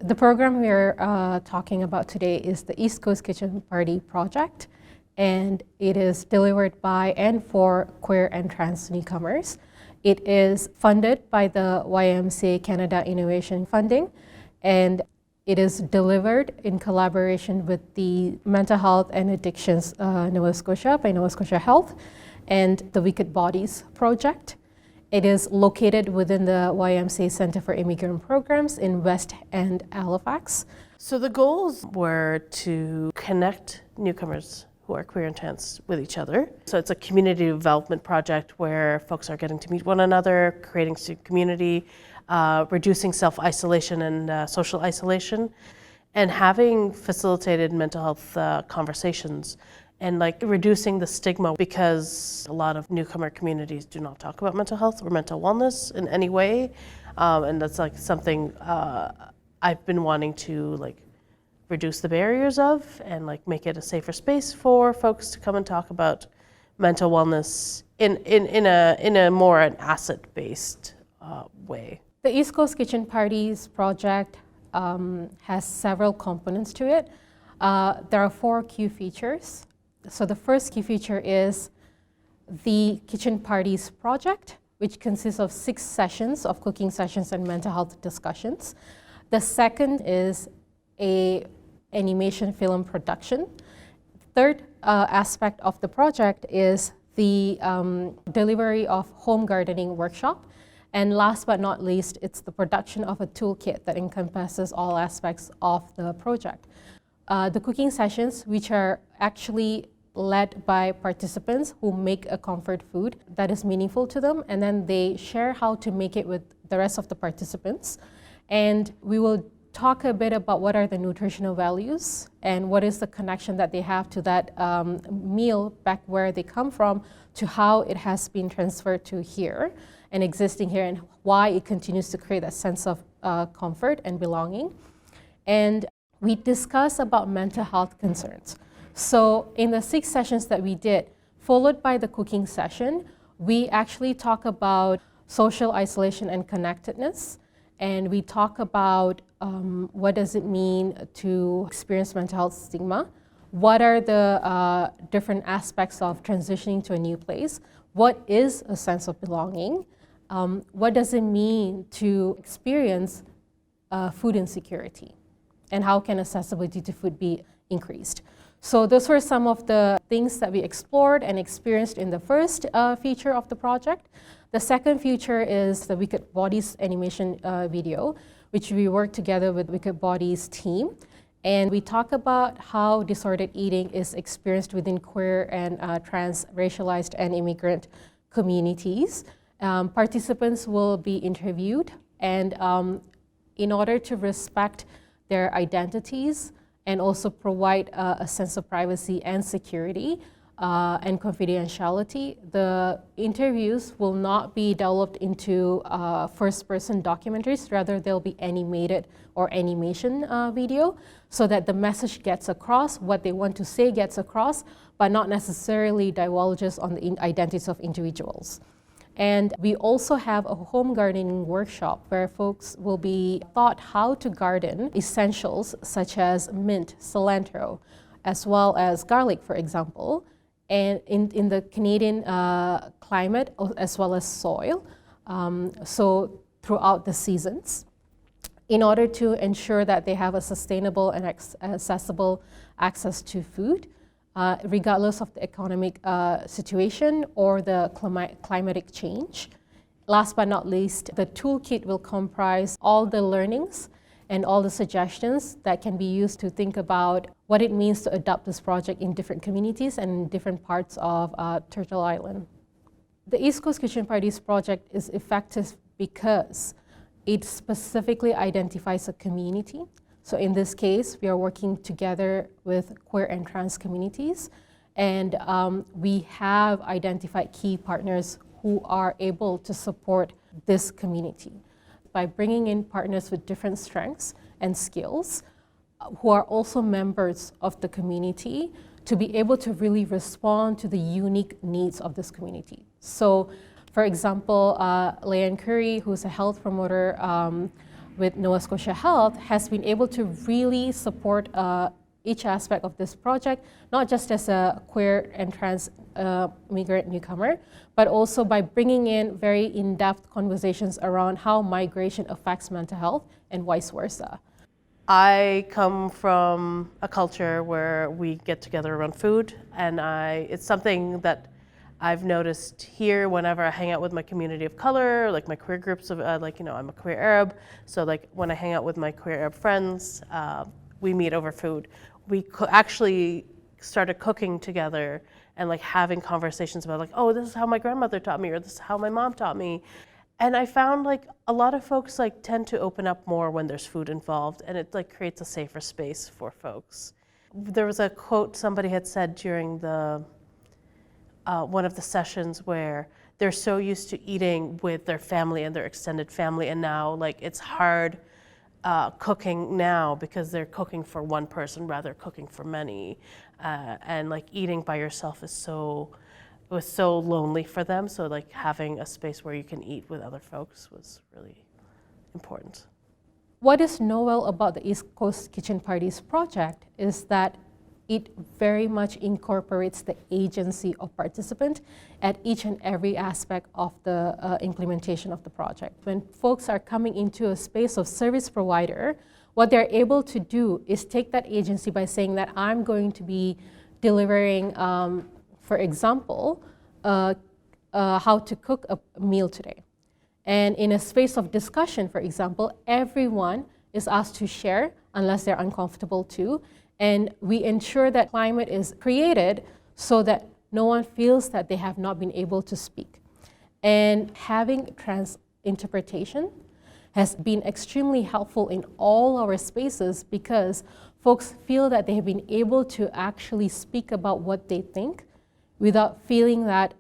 The program we're talking about today is the East Coast Kitchen Party project, and it is delivered by and for queer and trans newcomers. It is funded by the YMCA Canada Innovation Funding, and it is delivered in collaboration with the Mental Health and Addictions Nova Scotia by Nova Scotia Health and the Wicked Bodies project. It is located within the YMCA Centre for Immigrant Programs in West End, Halifax. So the goals were to connect newcomers who are queer and trans with each other. So it's a community development project where folks are getting to meet one another, creating community, reducing self-isolation and social isolation, and having facilitated mental health conversations, and like reducing the stigma, because a lot of newcomer communities do not talk about mental health or mental wellness in any way, and that's like something I've been wanting to like reduce the barriers of and like make it a safer space for folks to come and talk about mental wellness in a more an asset-based way. The East Coast Kitchen Parties project has several components to it. There are 4 key features. So the first key feature is the Kitchen Parties project, which consists of 6 sessions of cooking sessions and mental health discussions. The second is a animation film production. Third aspect of the project is the delivery of home gardening workshop. And last but not least, it's the production of a toolkit that encompasses all aspects of the project. The cooking sessions, which are actually led by participants who make a comfort food that is meaningful to them, and then they share how to make it with the rest of the participants. And we will talk a bit about what are the nutritional values and what is the connection that they have to that meal back where they come from, to how it has been transferred to here and existing here, and why it continues to create a sense of comfort and belonging. And we discuss about mental health concerns. So in the 6 sessions that we did, followed by the cooking session, we actually talk about social isolation and connectedness. And we talk about what does it mean to experience mental health stigma? What are the different aspects of transitioning to a new place? What is a sense of belonging? What does it mean to experience food insecurity? And how can accessibility to food be increased? So those were some of the things that we explored and experienced in the first feature of the project. The second feature is the Wicked Bodies animation video, which we worked together with Wicked Bodies team. And we talk about how disordered eating is experienced within queer and trans, racialized and immigrant communities. Participants will be interviewed, and in order to respect their identities and also provide a sense of privacy and security and confidentiality, the interviews will not be developed into first-person documentaries. Rather, they'll be animated or animation video, so that the message gets across, what they want to say gets across, but not necessarily divulges on the identities of individuals. And we also have a home gardening workshop where folks will be taught how to garden essentials such as mint, cilantro, as well as garlic, for example, and in the Canadian climate, as well as soil, so throughout the seasons, in order to ensure that they have a sustainable and accessible access to food, regardless of the economic situation or the climatic change. Last but not least, the toolkit will comprise all the learnings and all the suggestions that can be used to think about what it means to adopt this project in different communities and in different parts of Turtle Island. The East Coast Kitchen Parties project is effective because it specifically identifies a community. So in this case, we are working together with queer and trans communities, and we have identified key partners who are able to support this community by bringing in partners with different strengths and skills who are also members of the community to be able to really respond to the unique needs of this community. So, for example, Leanne Curry, who's a health promoter, with Nova Scotia Health has been able to really support each aspect of this project, not just as a queer and trans migrant newcomer, but also by bringing in very in-depth conversations around how migration affects mental health and vice versa. I come from a culture where we get together around food, and it's something that I've noticed here whenever I hang out with my community of color, like my queer groups of, I'm a queer Arab, so like when I hang out with my queer Arab friends, we meet over food. We actually started cooking together and like having conversations about like, oh, this is how my grandmother taught me, or this is how my mom taught me. And I found like a lot of folks like tend to open up more when there's food involved, and it like creates a safer space for folks. There was a quote somebody had said during the one of the sessions where they're so used to eating with their family and their extended family, and now like it's hard cooking now because they're cooking for one person rather cooking for many, and like eating by yourself it was so lonely for them, so like having a space where you can eat with other folks was really important. What is novel about the East Coast Kitchen Parties project is that it very much incorporates the agency of participant at each and every aspect of the implementation of the project. When folks are coming into a space of service provider, what they're able to do is take that agency by saying that I'm going to be delivering, for example, how to cook a meal today. And in a space of discussion, for example, everyone is asked to share unless they're uncomfortable to. And we ensure that climate is created so that no one feels that they have not been able to speak. And having trans interpretation has been extremely helpful in all our spaces because folks feel that they have been able to actually speak about what they think without feeling that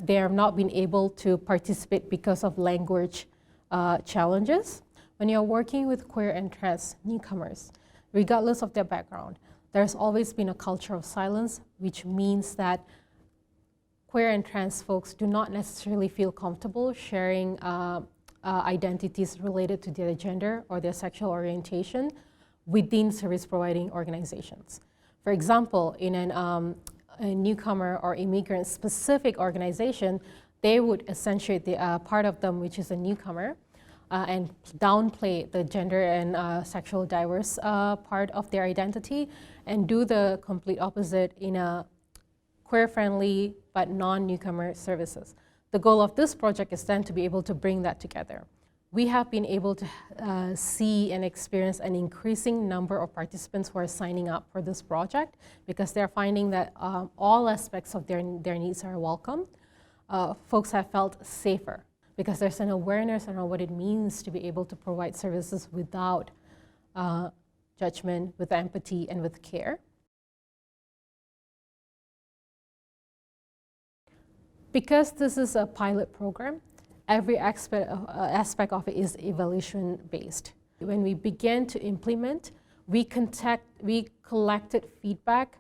they have not been able to participate because of language challenges. When you're working with queer and trans newcomers, regardless of their background, there's always been a culture of silence, which means that queer and trans folks do not necessarily feel comfortable sharing identities related to their gender or their sexual orientation within service providing organizations. For example, in a newcomer or immigrant specific organization, they would accentuate the part of them which is a newcomer and downplay the gender and sexual diverse part of their identity and do the complete opposite in a queer-friendly but non-newcomer services. The goal of this project is then to be able to bring that together. We have been able to see and experience an increasing number of participants who are signing up for this project because they're finding that all aspects of their needs are welcome. Folks have felt safer because there's an awareness around what it means to be able to provide services without judgment, with empathy, and with care. Because this is a pilot program, every aspect of it is evaluation-based. When we began to implement, we collected feedback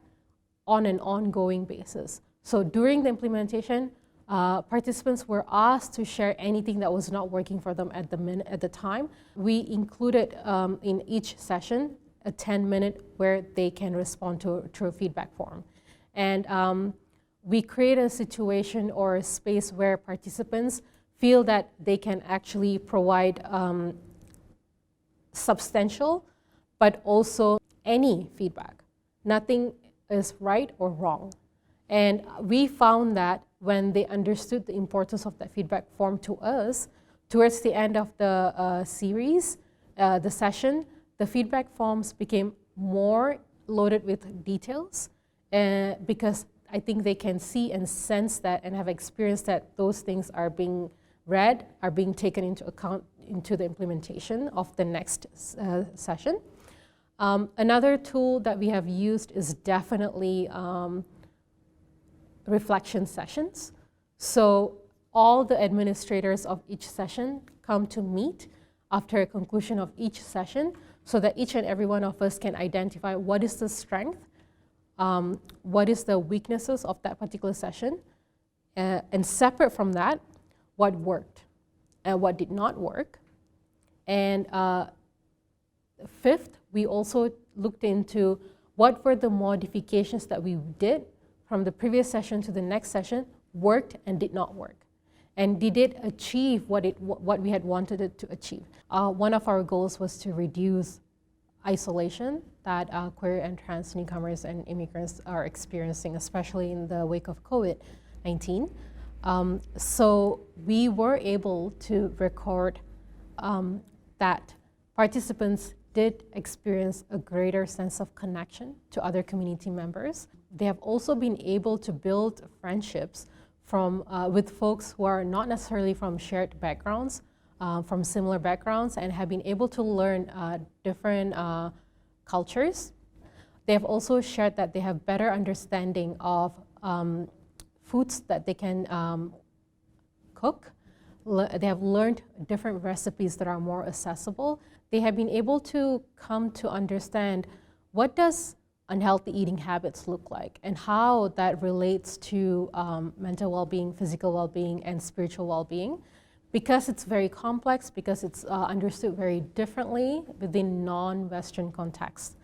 on an ongoing basis. So during the implementation, participants were asked to share anything that was not working for them at the time. We included in each session a 10-minute where they can respond to a feedback form. And we create a situation or a space where participants feel that they can actually provide substantial, but also any feedback. Nothing is right or wrong. And we found that when they understood the importance of that feedback form to us, towards the end of the series, the session, the feedback forms became more loaded with details because I think they can see and sense that and have experienced that those things are being read, are being taken into account into the implementation of the next session. Another tool that we have used is definitely reflection sessions. So all the administrators of each session come to meet after a conclusion of each session so that each and every one of us can identify what is the strength, what is the weaknesses of that particular session, and separate from that, what worked and what did not work, and Fifth, we also looked into what were the modifications that we did from the previous session to the next session, worked and did not work. And did it achieve what we had wanted it to achieve? One of our goals was to reduce isolation that queer and trans newcomers and immigrants are experiencing, especially in the wake of COVID-19. So we were able to record that participants did experience a greater sense of connection to other community members. They have also been able to build friendships with folks who are not necessarily from shared backgrounds, from similar backgrounds, and have been able to learn different cultures. They have also shared that they have better understanding of foods that they can cook. They have learned different recipes that are more accessible. They have been able to come to understand what does unhealthy eating habits look like and how that relates to mental well-being, physical well-being, and spiritual well-being. Because it's very complex, because it's understood very differently within non-Western contexts.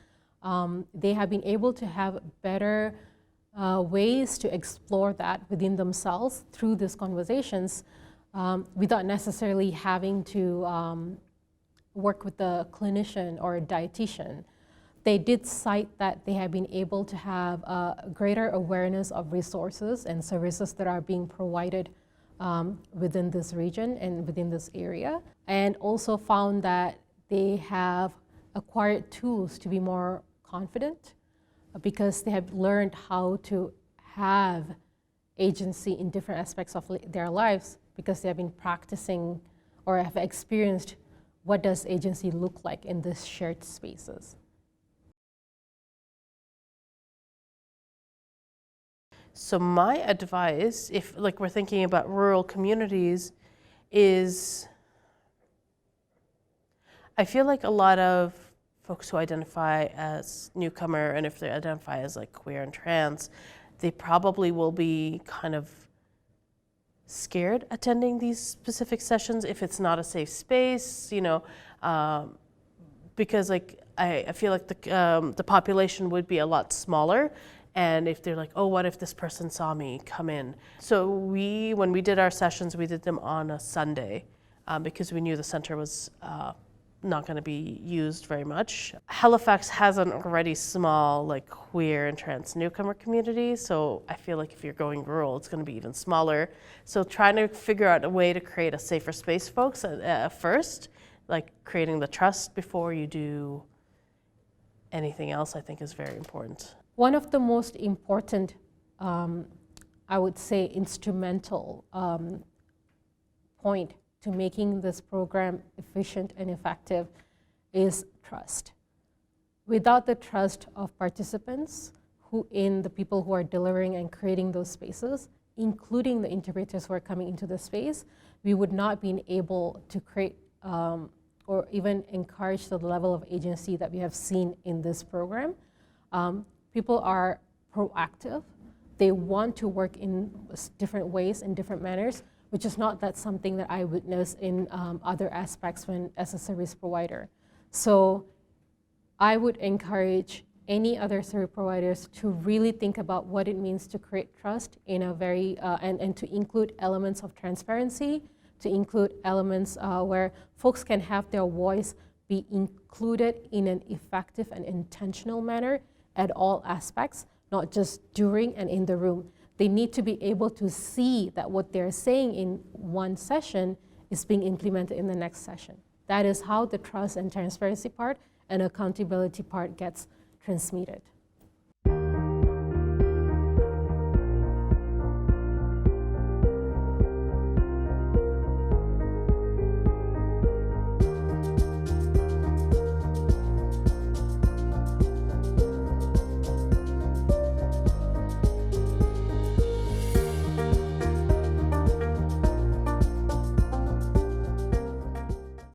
They have been able to have better ways to explore that within themselves through these conversations without necessarily having to work with a clinician or a dietitian. They did cite that they have been able to have a greater awareness of resources and services that are being provided within this region and within this area, and also found that they have acquired tools to be more confident because they have learned how to have agency in different aspects of their lives because they have been practicing or have experienced what does agency look like in these shared spaces. So my advice, if like we're thinking about rural communities, is I feel like a lot of folks who identify as newcomer, and if they identify as like queer and trans, they probably will be kind of scared attending these specific sessions if it's not a safe space, you know, because like I feel like the population would be a lot smaller. And if they're like, oh, what if this person saw me come in? So when we did our sessions, we did them on a Sunday because we knew the center was not going to be used very much. Halifax has an already small like queer and trans newcomer community, so I feel like if you're going rural, it's going to be even smaller. So trying to figure out a way to create a safer space, folks, first, like creating the trust before you do anything else, I think is very important. One of the most important, I would say, instrumental point to making this program efficient and effective is trust. Without the trust of participants the people who are delivering and creating those spaces, including the interpreters who are coming into the space, we would not be able to create or even encourage the level of agency that we have seen in this program. People are proactive. They want to work in different ways, in different manners, which is not that something that I witness in other aspects as a service provider. So I would encourage any other service providers to really think about what it means to create trust in a very, and to include elements of transparency, to include elements where folks can have their voice be included in an effective and intentional manner at all aspects, not just during and in the room. They need to be able to see that what they're saying in one session is being implemented in the next session. That is how the trust and transparency part and accountability part gets transmitted.